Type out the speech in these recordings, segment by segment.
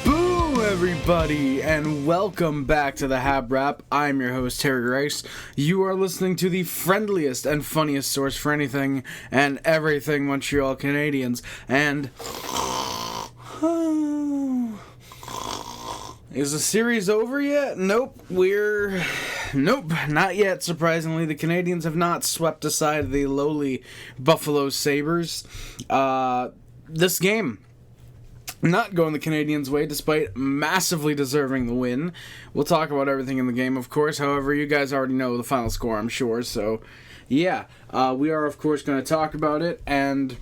Boo, everybody, and welcome back to the HabWrap. I'm your host, Terry Rice. You are listening to the friendliest and funniest source for anything and everything Montreal Canadiens. And is the series over yet? Nope, not yet. Surprisingly, the Canadiens have not swept aside the lowly Buffalo Sabres. This game not going the Canadiens' way, despite massively deserving the win. We'll talk about everything in the game, of course. However, you guys already know the final score, I'm sure. So, yeah, we are, of course, going to talk about it. And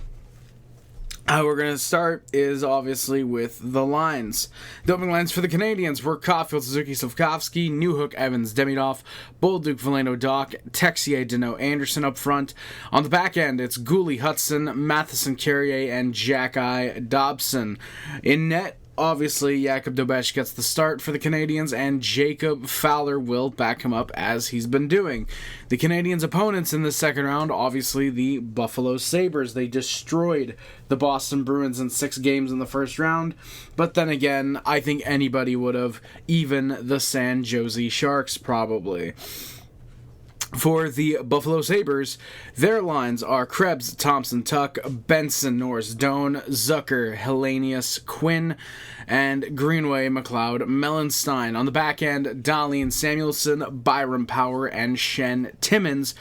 how we're going to start is obviously with the lines. The opening lines for the Canadiens were Caufield, Suzuki, Slafkovsky, Newhook, Evans, Demidov, Bolduc, Veleno, Doc, Texier, Deneau, Anderson up front. On the back end, it's Gooley, Hudson, Matheson, Carrier, and Jack-Eye Dobson. In net, obviously, Jakub Dobes gets the start for the Canadiens, and Jacob Fowler will back him up as he's been doing. The Canadiens' opponents in the second round, obviously the Buffalo Sabres. They destroyed the Boston Bruins in 6 games in the first round, but then again, I think anybody would have, even the San Jose Sharks probably. For the Buffalo Sabres, their lines are Krebs, Thompson, Tuck, Benson, Norris, Doan, Zucker, Hellenius, Quinn, and Greenway, McLeod, Mellenstein. On the back end, Dahlin, Samuelson, Byram Power, and Shen Timmins.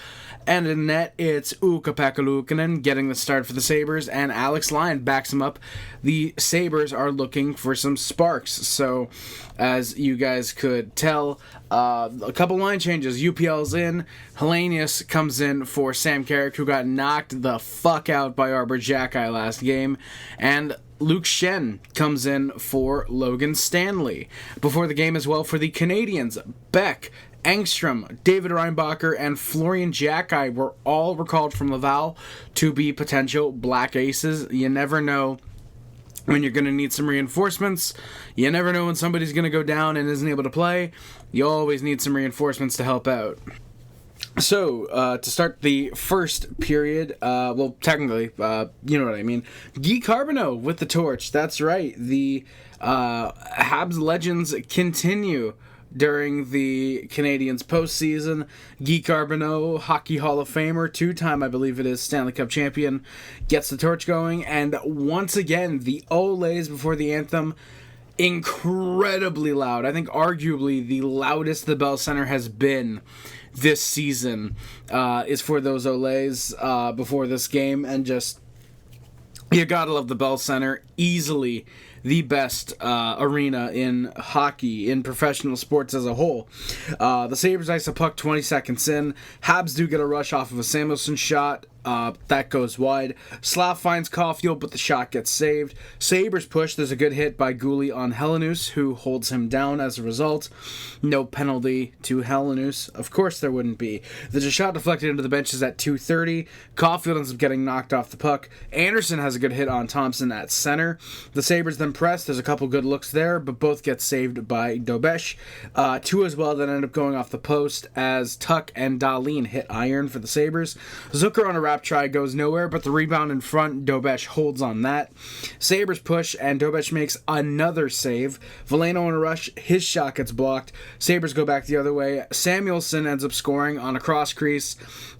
And in net, it's Ukko-Pekka Luukkonen getting the start for the Sabres, and Alex Lyon backs him up. The Sabres are looking for some sparks. So, as you guys could tell, a couple line changes. UPL's in. Hellenius comes in for Sam Carrick, who got knocked the fuck out by Arbor Jack-Eye last game. And Luke Shen comes in for Logan Stanley. Before the game as well for the Canadiens, Beck, Engstrom, David Reinbacher, and Florian Jack-Eye were all recalled from Laval to be potential Black Aces. You never know when you're going to need some reinforcements. You never know when somebody's going to go down and isn't able to play. You always need some reinforcements to help out. So, to start the first period, well, technically, you know what I mean. Guy Carbonneau with the torch. That's right. The Habs legends continue during the Canadiens postseason. Guy Carbonneau, Hockey Hall of Famer, 2-time, I believe it is, Stanley Cup champion, gets the torch going. And once again, the Olays before the anthem, incredibly loud. I think arguably the loudest the Bell Center has been this season is for those Olays before this game. And just, you gotta love the Bell Center. Easily the best arena in hockey, in professional sports as a whole. The Sabres ice a puck 20 seconds in. Habs do get a rush off of a Samuelson shot. That goes wide. Slav finds Caufield, but the shot gets saved. Sabres push. There's a good hit by Gooley on Helenius, who holds him down as a result. No penalty to Helenius. Of course there wouldn't be. There's a shot deflected into the benches at 2:30. Caufield ends up getting knocked off the puck. Anderson has a good hit on Thompson at center. The Sabres then press. There's a couple good looks there, but both get saved by Dobes. 2 as well that end up going off the post as Tuck and Dahlin hit iron for the Sabres. Zucker on a wrap try goes nowhere, but the rebound in front, Dobes holds on that. Sabres push, and Dobes makes another save. Veleno in a rush, his shot gets blocked. Sabres go back the other way. Samuelson ends up scoring on a cross crease.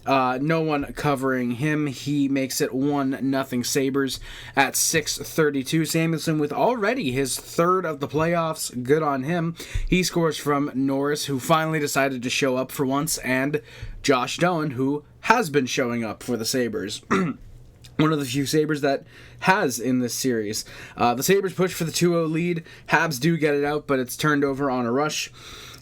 No one covering him. He makes it 1-0 Sabres at 6:32. Samuelson with already his third of the playoffs. Good on him. He scores from Norris, who finally decided to show up for once, and Josh Doan, who has been showing up for the Sabres. One of the few Sabres that has in this series. The Sabres push for the 2-0 lead. Habs do get it out, but it's turned over on a rush.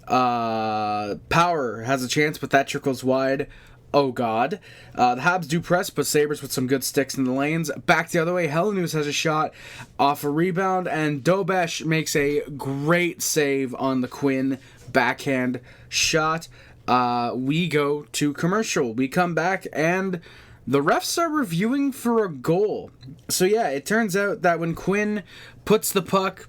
Power has a chance, but that trickles wide. Oh, God. The Habs do press, but Sabres with some good sticks in the lanes. Back the other way, Helenius has a shot off a rebound, and Dobes makes a great save on the Quinn backhand shot. We go to commercial. We come back, and the refs are reviewing for a goal. So, yeah, it turns out that when Quinn puts the puck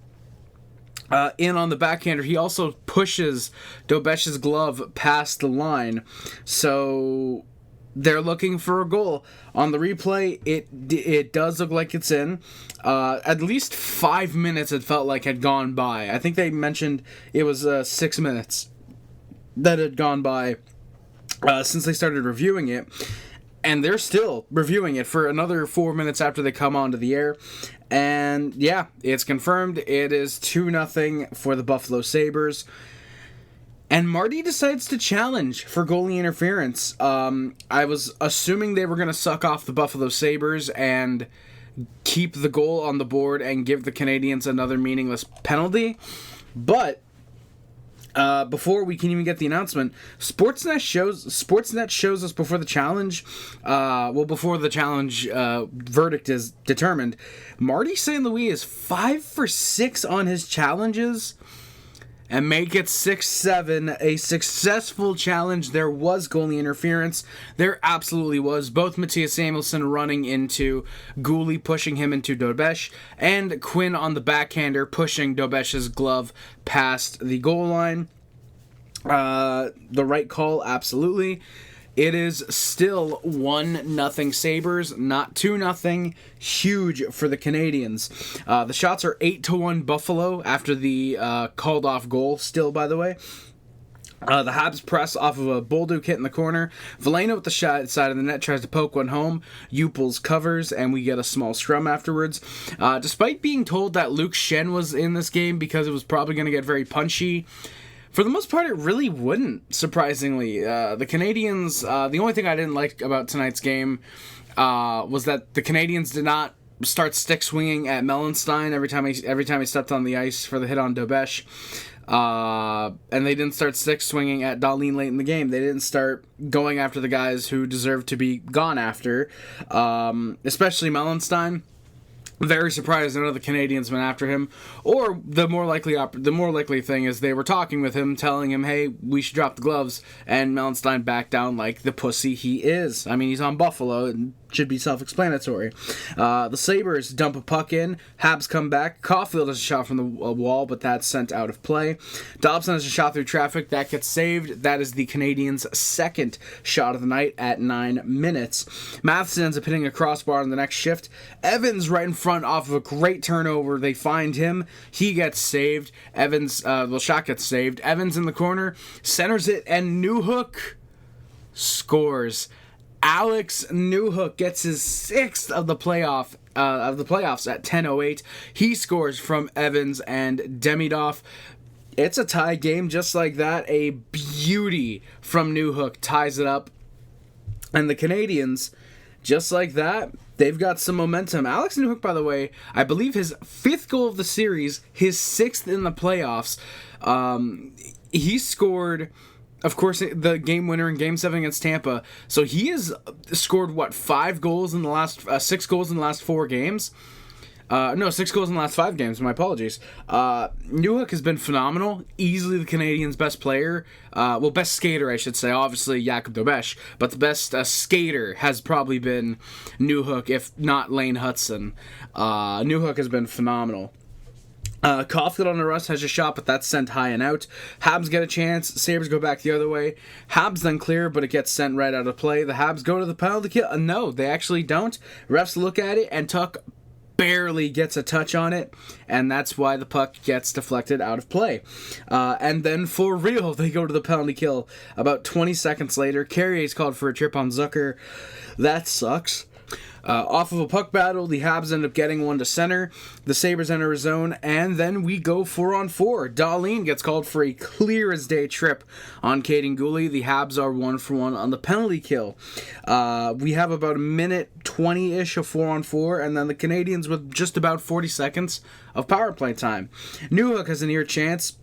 in on the backhander, he also pushes Dobesh's glove past the line. So they're looking for a goal. On the replay, it does look like it's in. At least 5 minutes it felt like had gone by. I think they mentioned it was 6 minutes that had gone by since they started reviewing it. And they're still reviewing it for another 4 minutes after they come onto the air. And yeah, it's confirmed. It is 2-0 for the Buffalo Sabres. And Marty decides to challenge for goalie interference. I was assuming they were going to suck off the Buffalo Sabres and keep the goal on the board and give the Canadiens another meaningless penalty. But before we can even get the announcement, Sportsnet shows us before the challenge, before the challenge verdict is determined, Marty St. Louis is 5 for 6 on his challenges. And make it 6-7, a successful challenge. There was goalie interference. There absolutely was. Both Mattias Samuelsson running into Goulet, pushing him into Dobes, and Quinn on the backhander pushing Dobes' glove past the goal line. The right call, absolutely. It is still 1-0 Sabres, not 2-0. Huge for the Canadiens. The shots are 8-1 Buffalo after the called off goal, still, by the way. The Habs press off of a Bolduc hit in the corner. Veleno with the shot side of the net tries to poke one home. Uples covers, and we get a small scrum afterwards. Despite being told that Luke Schenn was in this game because it was probably going to get very punchy, for the most part, it really wouldn't, surprisingly. The Canadiens, the only thing I didn't like about tonight's game was that the Canadiens did not start stick swinging at Mellenstein every time he stepped on the ice for the hit on Dobes. And they didn't start stick swinging at Dahlin late in the game. They didn't start going after the guys who deserved to be gone after, especially Mellenstein. Very surprised none of the Canadiens went after him. Or the more likely thing is they were talking with him, telling him, "Hey, we should drop the gloves," and Mellenstein backed down like the pussy he is. I mean, he's on Buffalo and should be self-explanatory. The Sabres dump a puck in. Habs come back. Caufield has a shot from the wall, but that's sent out of play. Dobson has a shot through traffic. That gets saved. That is the Canadiens' second shot of the night at 9 minutes. Matheson ends up hitting a crossbar on the next shift. Evans right in front off of a great turnover. They find him. He gets saved. Shot gets saved. Evans in the corner. Centers it, and Newhook scores. Alex Newhook gets his 6th of the playoffs at 10:08. He scores from Evans and Demidov. It's a tie game just like that. A beauty from Newhook ties it up. And the Canadiens, just like that, they've got some momentum. Alex Newhook, by the way, I believe his 5th goal of the series, his 6th in the playoffs. He scored, of course, the game winner in Game 7 against Tampa. So he has scored, 6 goals in the last 4 games? 6 goals in the last 5 games. My apologies. Newhook has been phenomenal. Easily the Canadiens' best player. Best skater, I should say. Obviously, Jakub Dobes. But the best skater has probably been Newhook, if not Lane Hudson. Newhook has been phenomenal. Caufield on the rust has a shot, but that's sent high and out. Habs get a chance. Sabres go back the other way. Habs then clear, but it gets sent right out of play. The Habs go to the penalty kill. No, they actually don't. Refs look at it, and Tuck barely gets a touch on it, and that's why the puck gets deflected out of play. And then for real, they go to the penalty kill. About 20 seconds later, Carrier's called for a trip on Zucker. That sucks. Off of a puck battle, the Habs end up getting one to center. The Sabres enter a zone, and then we go 4-on-4. Dahlin gets called for a clear-as-day trip on Caden Goulet. The Habs are 1-for-1 on the penalty kill. We have about a minute 20-ish of 4-on-4, and then the Canadiens with just about 40 seconds of power play time. Newhook has a near chance.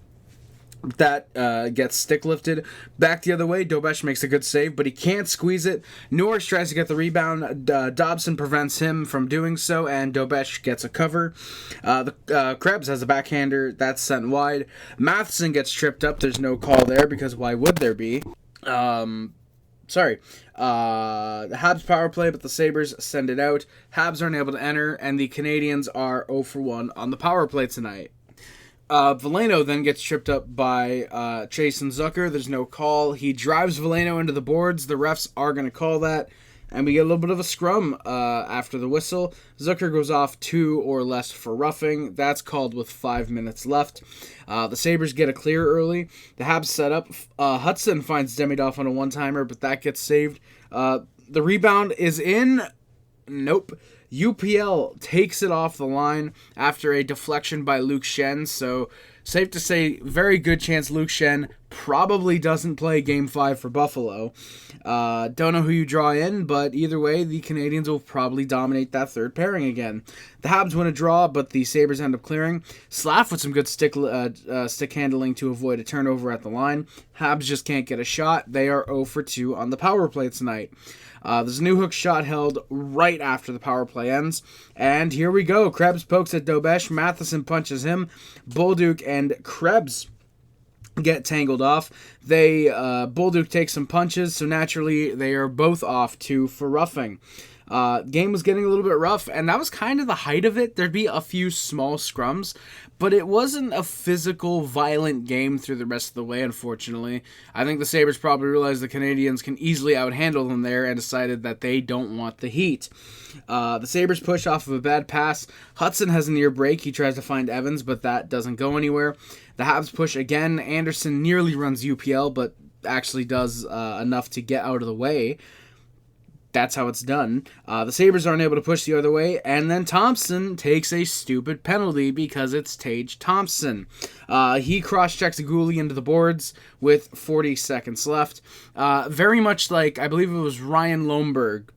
That gets stick lifted back the other way. Dobes makes a good save, but he can't squeeze it. Norris tries to get the rebound. Dobson prevents him from doing so, and Dobes gets a cover. Krebs has a backhander. That's sent wide. Matheson gets tripped up. There's no call there because why would there be? The Habs power play, but the Sabres send it out. Habs aren't able to enter, and the Canadiens are 0-for-1 on the power play tonight. Veleno then gets tripped up by Chase and Zucker. There's no call. He drives Veleno into the boards. The refs are going to call that. And we get a little bit of a scrum after the whistle. Zucker goes off 2 or less for roughing. That's called with 5 minutes left. The Sabres get a clear early. The Habs set up. Hudson finds Demidov on a one-timer, but that gets saved. The rebound is in. Nope. UPL takes it off the line after a deflection by Luke Shen. So, safe to say, very good chance Luke Shen probably doesn't play Game 5 for Buffalo. Don't know who you draw in, but either way, the Canadiens will probably dominate that third pairing again. The Habs win a draw, but the Sabres end up clearing. Slav with some good stick handling to avoid a turnover at the line. Habs just can't get a shot. They are 0 for 2 on the power play tonight. There's a Newhook shot held right after the power play ends. And here we go. Krebs pokes at Dobes. Matheson punches him. Bolduc and Krebs get tangled off. Bolduc takes some punches, so naturally they are both off 2 for roughing. Game was getting a little bit rough, and that was kind of the height of it. There'd be a few small scrums, but it wasn't a physical, violent game through the rest of the way, unfortunately. I think the Sabres probably realized the Canadiens can easily outhandle them there and decided that they don't want the heat. The Sabres push off of a bad pass. Hudson has a near break. He tries to find Evans, but that doesn't go anywhere. The Habs push again. Anderson nearly runs UPL, but actually does enough to get out of the way. That's how it's done. The Sabres aren't able to push the other way, and then Thompson takes a stupid penalty because it's Tage Thompson. He cross-checks Gooley into the boards with 40 seconds left. Very much like, I believe it was Ryan Lomberg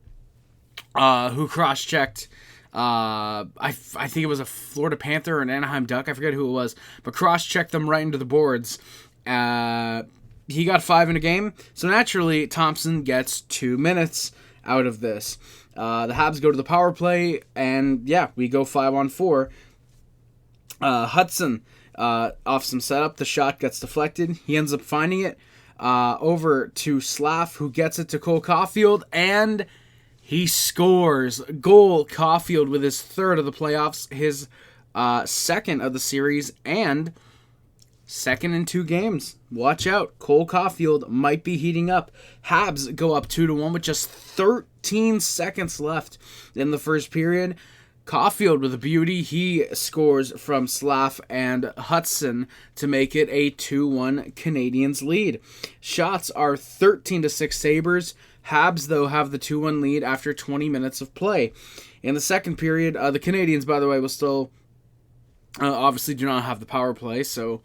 who cross-checked, I think it was a Florida Panther or an Anaheim Duck, I forget who it was, but cross-checked them right into the boards. He got 5 in a game, so naturally Thompson gets 2 minutes out of this. The Habs go to the power play, and yeah, we go 5-on-4. Hudson, off some setup, the shot gets deflected. He ends up finding it over to Slav, who gets it to Caufield, and he scores. Goal, Caufield with his 3rd of the playoffs, his 2nd of the series, and 2nd in 2 games. Watch out. Cole Caufield might be heating up. Habs go up 2-1 with just 13 seconds left in the first period. Caufield with a beauty. He scores from Slav and Hudson to make it a 2-1 Canadiens lead. Shots are 13-6 Sabres. Habs, though, have the 2-1 lead after 20 minutes of play. In the second period, the Canadiens, by the way, will still obviously do not have the power play, so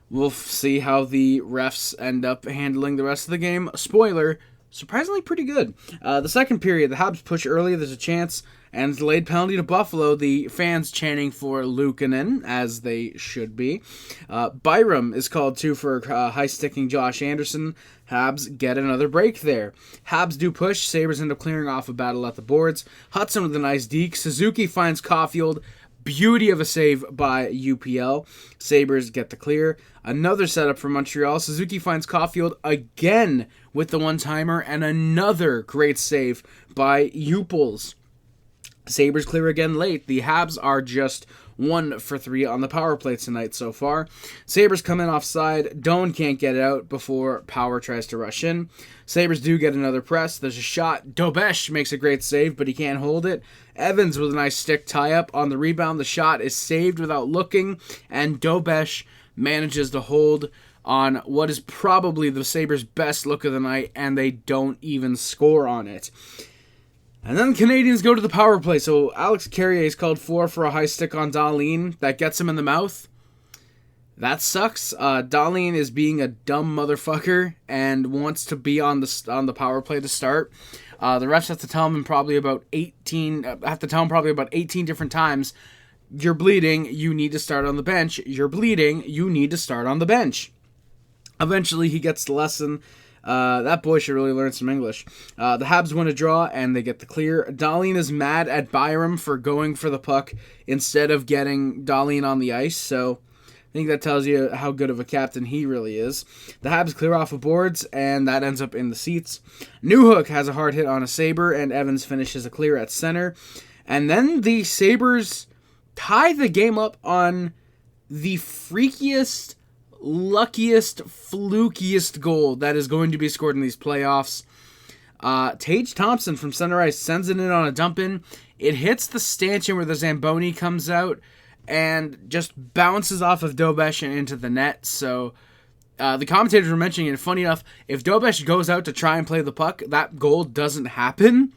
we'll see how the refs end up handling the rest of the game. Spoiler, surprisingly pretty good. The second period, the Habs push early. There's a chance, and delayed penalty to Buffalo. The fans chanting for Luukkonen, as they should be. Byram is called too for high-sticking Josh Anderson. Habs get another break there. Habs do push. Sabres end up clearing off a battle at the boards. Hudson with a nice deke. Suzuki finds Caufield. Beauty of a save by UPL. Sabres get the clear. Another setup for Montreal. Suzuki finds Caufield again with the one-timer, and another great save by Uples. Sabres clear again late. The Habs are just 1 for 3 on the power play tonight so far. Sabres come in offside. Doan can't get it out before Power tries to rush in. Sabres do get another press. There's a shot. Dobes makes a great save, but he can't hold it. Evans with a nice stick tie-up on the rebound. The shot is saved without looking, and Dobes manages to hold on what is probably the Sabres' best look of the night, and they don't even score on it. And then the Canadiens go to the power play. So Alex Carrier is called for a high stick on Dahlin. That gets him in the mouth. That sucks. Dahlin is being a dumb motherfucker and wants to be on the power play to start. The refs have to tell him probably about 18 different times. You're bleeding. You need to start on the bench. You're bleeding. You need to start on the bench. Eventually, he gets the lesson. That boy should really learn some English. The Habs win a draw, and they get the clear. Dahlin is mad at Byram for going for the puck instead of getting Dahlin on the ice, so I think that tells you how good of a captain he really is. The Habs clear off of boards, and that ends up in the seats. Newhook has a hard hit on a Sabre, and Evans finishes a clear at center. And then the Sabres tie the game up on the freakiest, luckiest, flukiest goal that is going to be scored in these playoffs. Tage Thompson from center ice sends it in on a dump in. It hits the stanchion where the Zamboni comes out and just bounces off of Dobes and into the net. So the commentators were mentioning it. Funny enough, if Dobes goes out to try and play the puck, that goal doesn't happen.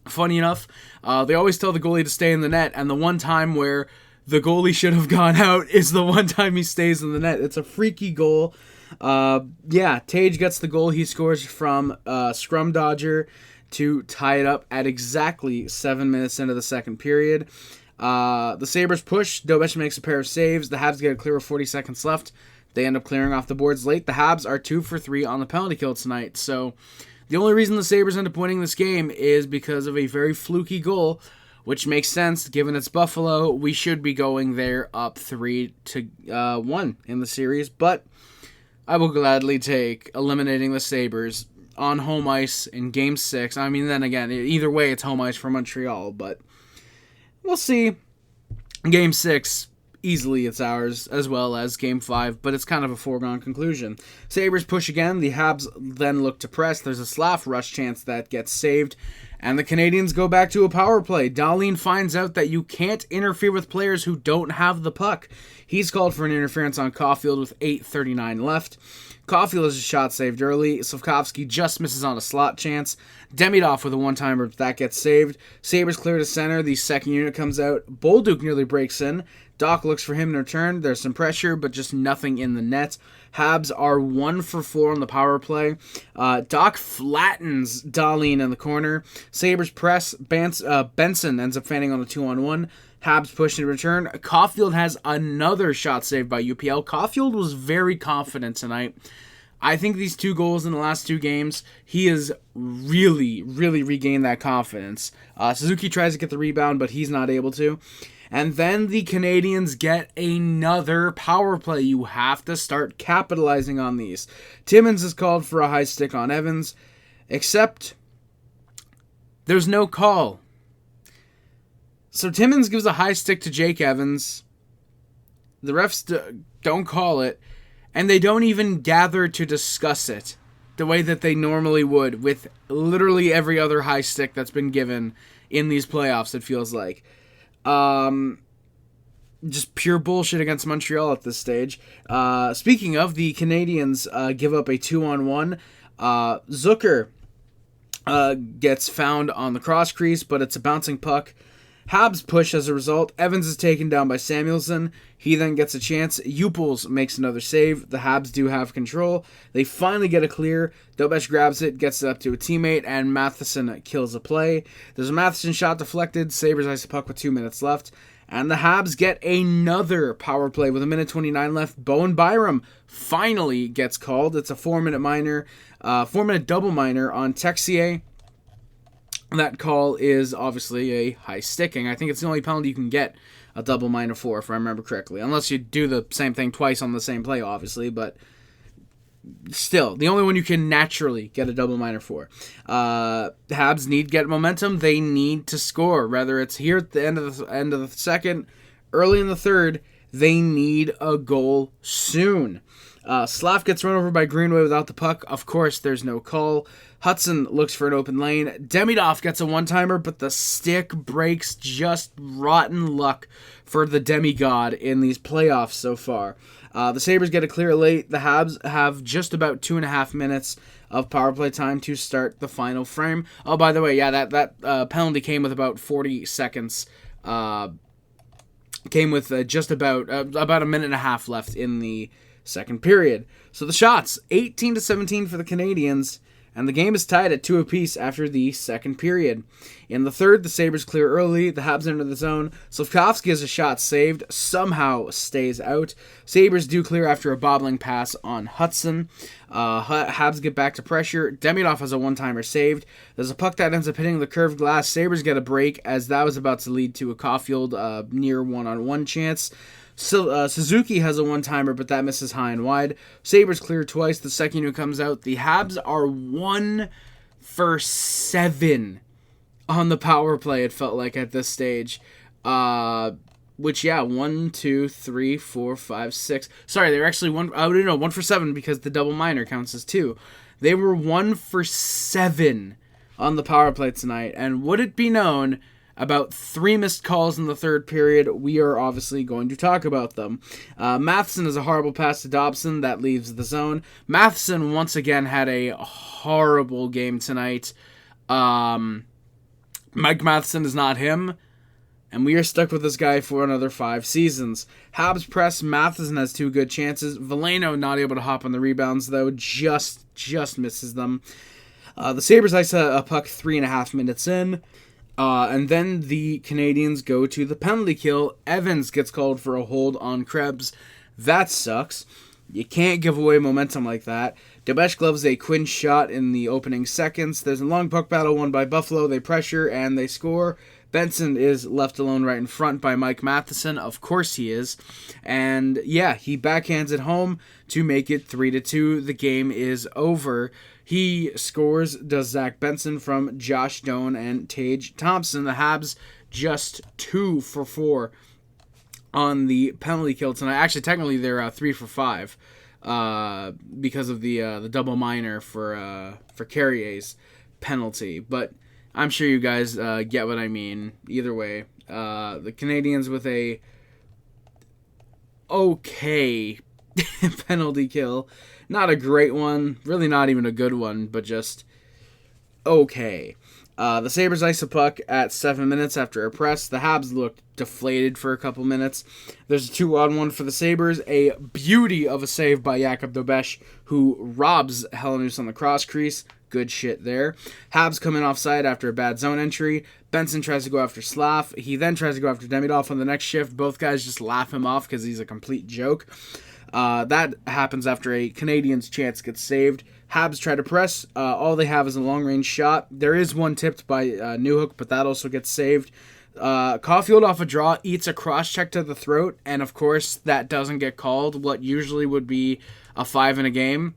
Funny enough, they always tell the goalie to stay in the net, and the one time where the goalie should have gone out is the one time he stays in the net. It's a freaky goal. Tage gets the goal. He scores from scrum dodger to tie it up at exactly 7 minutes into the second period. The Sabres push. Dobes makes a pair of saves. The Habs get a clear with 40 seconds left. They end up clearing off the boards late. The Habs are 2 for 3 on the penalty kill tonight. So the only reason the Sabres end up winning this game is because of a very fluky goal, which makes sense given it's Buffalo. We should be going there up 3-1 in the series, but I will gladly take eliminating the Sabres on home ice in Game 6. I mean, then again, either way, it's home ice for Montreal, but we'll see. Game 6, easily it's ours, as well as Game 5, but it's kind of a foregone conclusion. Sabres push again. The Habs then look to press. There's a Slav rush chance that gets saved, and the Canadiens go back to a power play. Dahlin finds out that you can't interfere with players who don't have the puck. He's called for an interference on Caufield with 8:39 left. Caufield has a shot saved early. Slavkovsky just misses on a slot chance. Demidov with a one-timer, but that gets saved. Sabres clear to center. The second unit comes out. Bolduc nearly breaks in. Doc looks for him in return. There's some pressure, but just nothing in the net. Habs are 1 for 4 on the power play. Doc flattens Dahlin in the corner. Sabres press. Benson ends up fanning on a 2-on-1. Habs push in return. Caufield has another shot saved by UPL. Caufield was very confident tonight. I think these 2 goals in the last 2 games, he has really, really regained that confidence. Suzuki tries to get the rebound, but he's not able to. And then the Canadiens get another power play. You have to start capitalizing on these. Timmins is called for a high stick on Evans, except there's no call. So Timmins gives a high stick to Jake Evans. The refs don't call it, and they don't even gather to discuss it the way that they normally would with literally every other high stick that's been given in these playoffs, it feels like. Just pure bullshit against Montreal at this stage. Speaking of, the Canadiens give up a 2-on-1. Zucker gets found on the cross crease, but it's a bouncing puck. Habs push as a result. Evans is taken down by Samuelson. He then gets a chance. Upels makes another save. The Habs do have control. They finally get a clear. Dobes grabs it, gets it up to a teammate, and Matheson kills a play. There's a Matheson shot deflected. Sabres ice the puck with 2 minutes left. And the Habs get another power play with 1:29 left. Bowen Byram finally gets called. It's a 4-minute minor, 4-minute double minor on Texier. That call is obviously a high sticking. I think it's the only penalty you can get a double minor for, if I remember correctly. Unless you do the same thing twice on the same play, obviously. But still, the only one you can naturally get a double minor for. Habs need to get momentum. They need to score. Whether it's here at the end of the second, early in the third, they need a goal soon. Slav gets run over by Greenway without the puck. Of course, there's no call. Hudson looks for an open lane. Demidov gets a one-timer, but the stick breaks. Just rotten luck for the demigod in these playoffs so far. The Sabres get a clear late. The Habs have just about 2.5 minutes of power play time to start the final frame. Oh, by the way, yeah, that penalty came with about 40 seconds. Came with just about a minute and a half left in the second period. So the shots, 18-17 for the Canadiens, and the game is tied at 2 apiece after the second period. In the third, the Sabres clear early. The Habs enter the zone. Slavkovsky has a shot saved, somehow stays out. Sabres do clear after a bobbling pass on Hudson. Habs get back to pressure. Demidov has a one-timer saved. There's a puck that ends up hitting the curved glass. Sabres get a break, as that was about to lead to a Caufield near one-on-one chance. Suzuki has a one-timer, but that misses high and wide. Sabres clear twice. The second unit comes out. The Habs are 1 for 7 on the power play, it felt like, at this stage. which, yeah, 1, 2, 3, 4, 5, 6. Sorry, they were actually 1 for 7 because the double minor counts as 2. They were 1 for 7 on the power play tonight. And would it be known, about 3 missed calls in the third period, we are obviously going to talk about them. Matheson is a horrible pass to Dobson. That leaves the zone. Matheson once again had a horrible game tonight. Mike Matheson is not him, and we are stuck with this guy for another 5 seasons. Habs press. Matheson has 2 good chances. Veleno not able to hop on the rebounds, though. Just misses them. The Sabres ice a puck 3.5 minutes in. And then the Canadiens go to the penalty kill. Evans gets called for a hold on Krebs. That sucks. You can't give away momentum like that. Dobes gloves a Quinn shot in the opening seconds. There's a long puck battle won by Buffalo. They pressure and they score. Benson is left alone right in front by Mike Matheson. Of course he is. And yeah, he backhands it home to make it 3-2. The game is over. He scores, does Zach Benson, from Josh Doan and Tage Thompson. The Habs just 2 for 4 on the penalty kill tonight. Actually, technically they're 3 for 5 because of the double minor for Carrier's penalty. But I'm sure you guys get what I mean. Either way, the Canadiens with a okay penalty kill. Not a great one, really not even a good one, but just okay. The Sabres ice a puck at 7 minutes after a press. The Habs looked deflated for a couple minutes. There's a 2-on-1 for the Sabres. A beauty of a save by Jakub Dobes, who robs Helenius on the cross crease. Good shit there. Habs come in offside after a bad zone entry. Benson tries to go after Slav. He then tries to go after Demidov on the next shift. Both guys just laugh him off because he's a complete joke. That happens after a Canadiens chance gets saved. Habs try to press. All they have is a long-range shot. There is one tipped by Newhook, but that also gets saved. Caufield off a draw eats a cross-check to the throat, and of course that doesn't get called. What usually would be a 5 in a game.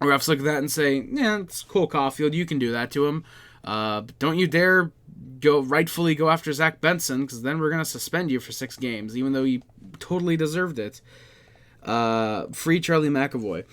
Refs look at that and say, yeah, it's cool, Caufield. You can do that to him. But don't you dare rightfully go after Zach Benson, because then we're going to suspend you for 6 games, even though he totally deserved it. Free Charlie McAvoy.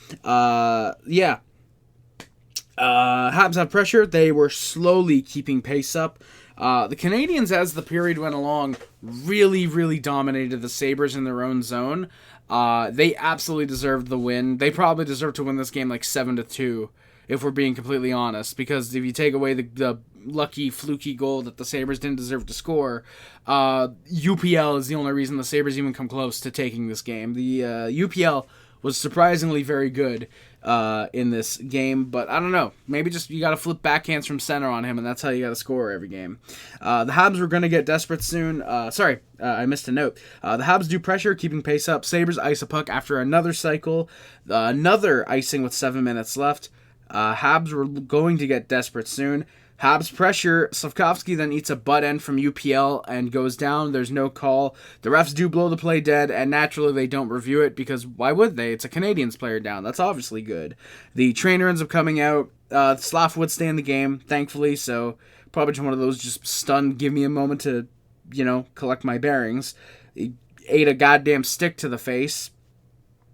Habs have pressure. They were slowly keeping pace up. The Canadiens, as the period went along, really dominated the Sabres in their own zone. They absolutely deserved the win. They probably deserved to win this game like 7-2, if we're being completely honest. Because if you take away the lucky Fluky goal that the Sabres didn't deserve to score, UPL is the only reason the Sabres even come close to taking this game. The UPL was surprisingly very good in this game, but I don't know. Maybe just you got to flip backhands from center on him, and that's how you got to score every game. The Habs were going to get desperate soon. I missed a note. The Habs do pressure, keeping pace up. Sabres ice a puck after another cycle. Another icing with 7 minutes left. Habs were going to get desperate soon. Habs pressure. Slavkovsky then eats a butt end from UPL and goes down. There's no call. The refs do blow the play dead, and naturally they don't review it because why would they? It's a Canadiens player down. That's obviously good. The trainer ends up coming out. Slav would stay in the game, thankfully, so probably just one of those just stunned, give me a moment to, collect my bearings. He ate a goddamn stick to the face.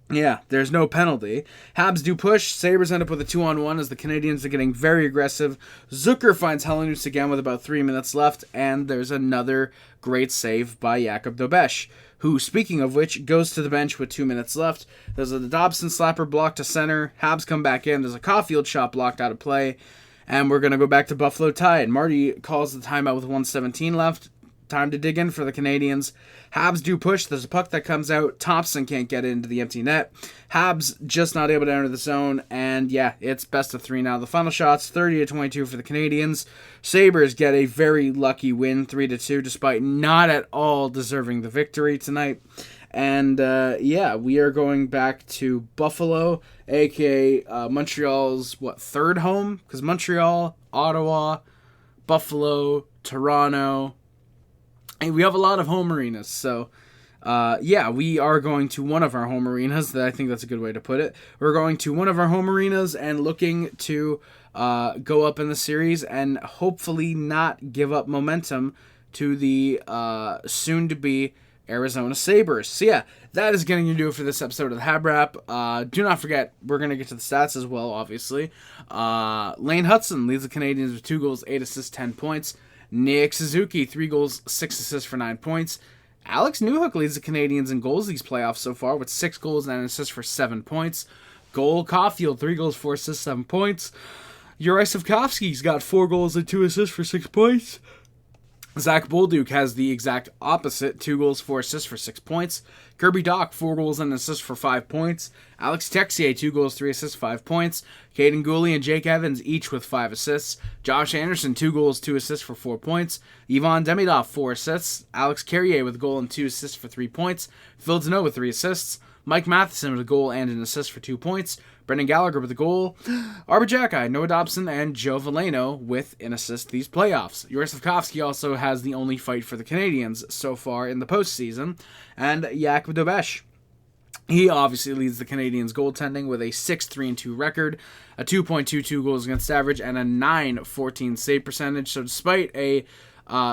Yeah, there's no penalty. Habs do push. Sabres end up with a 2-on-1 as the Canadiens are getting very aggressive. Zucker finds Helenius again with about 3 minutes left, and there's another great save by Jakub Dobes, who, speaking of which, goes to the bench with 2 minutes left. There's a Dobson slapper blocked to center. Habs come back in. There's a Caufield shot blocked out of play, and we're going to go back to Buffalo Tide. Marty calls the timeout with 1:17 left. Time to dig in for the Canadiens. Habs do push. There's a puck that comes out. Thompson can't get it into the empty net. Habs just not able to enter the zone. And yeah, it's best of 3 now. The final shots, 30-22 for the Canadiens. Sabres get a very lucky win, 3-2, despite not at all deserving the victory tonight. And we are going back to Buffalo, aka Montreal's third home? Because Montreal, Ottawa, Buffalo, Toronto. And we have a lot of home arenas, so we are going to one of our home arenas. I think that's a good way to put it. We're going to one of our home arenas and looking to go up in the series and hopefully not give up momentum to the soon-to-be Arizona Sabres. So yeah, that is going to do it for this episode of the HabWrap. Do not forget, we're going to get to the stats as well, obviously. Lane Hudson leads the Canadiens with 2 goals, 8 assists, 10 points. Nick Suzuki, 3 goals, 6 assists for 9 points. Alex Newhook leads the Canadiens in goals these playoffs so far with 6 goals and an assist for 7 points. Goal Caufield, 3 goals, 4 assists, 7 points. Uri Slafkovsky's got 4 goals and 2 assists for 6 points. Zach Bolduc has the exact opposite, 2 goals, 4 assists for 6 points. Kirby Dach, 4 goals and an assist for 5 points. Alex Texier, 2 goals, 3 assists, 5 points. Caden Gooley and Jake Evans, each with 5 assists. Josh Anderson, 2 goals, 2 assists for 4 points. Ivan Demidov, 4 assists. Alex Carrier with a goal and 2 assists for 3 points. Phil Deneau with 3 assists. Mike Matheson with a goal and an assist for 2 points. Brendan Gallagher with a goal. Arber Xhekaj, Noah Dobson, and Joe Veleno with an assist these playoffs. Uri Slafkovsky also has the only fight for the Canadiens so far in the postseason. And Jakub Dobes. He obviously leads the Canadiens goaltending with a 6-3-2 record, a 2.22 goals against average, and a 9.14 save percentage. So despite a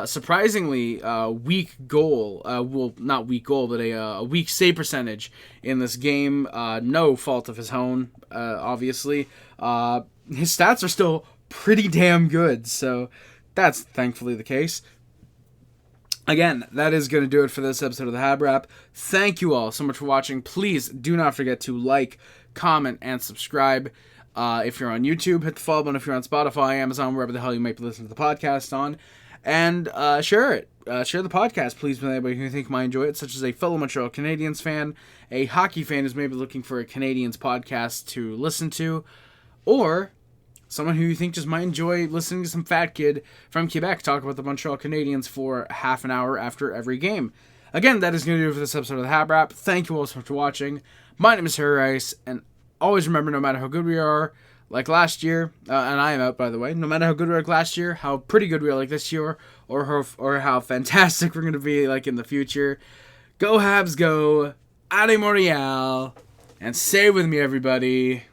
surprisingly weak goal, well, not weak goal, but a weak save percentage in this game, no fault of his own, obviously. His stats are still pretty damn good, so that's thankfully the case. Again, that is going to do it for this episode of the HabWrap. Thank you all so much for watching. Please do not forget to like, comment, and subscribe. If you're on YouTube, hit the follow button. If you're on Spotify, Amazon, wherever the hell you might be listening to the podcast on. And share it. Share the podcast, please, with anybody who you think might enjoy it, such as a fellow Montreal Canadiens fan, a hockey fan who's maybe looking for a Canadiens podcast to listen to, or someone who you think just might enjoy listening to some fat kid from Quebec talk about the Montreal Canadiens for half an hour after every game. Again, that is going to do it for this episode of the HabWrap. Thank you all so much for watching. My name is Harry Rice, and always remember, no matter how good we are, like last year, and I am out, by the way, no matter how good we were like last year, how pretty good we are like this year, or how fantastic we're going to be like in the future, go Habs go, Allez Montreal, and say with me, everybody,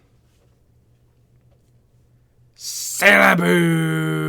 C'est la boue!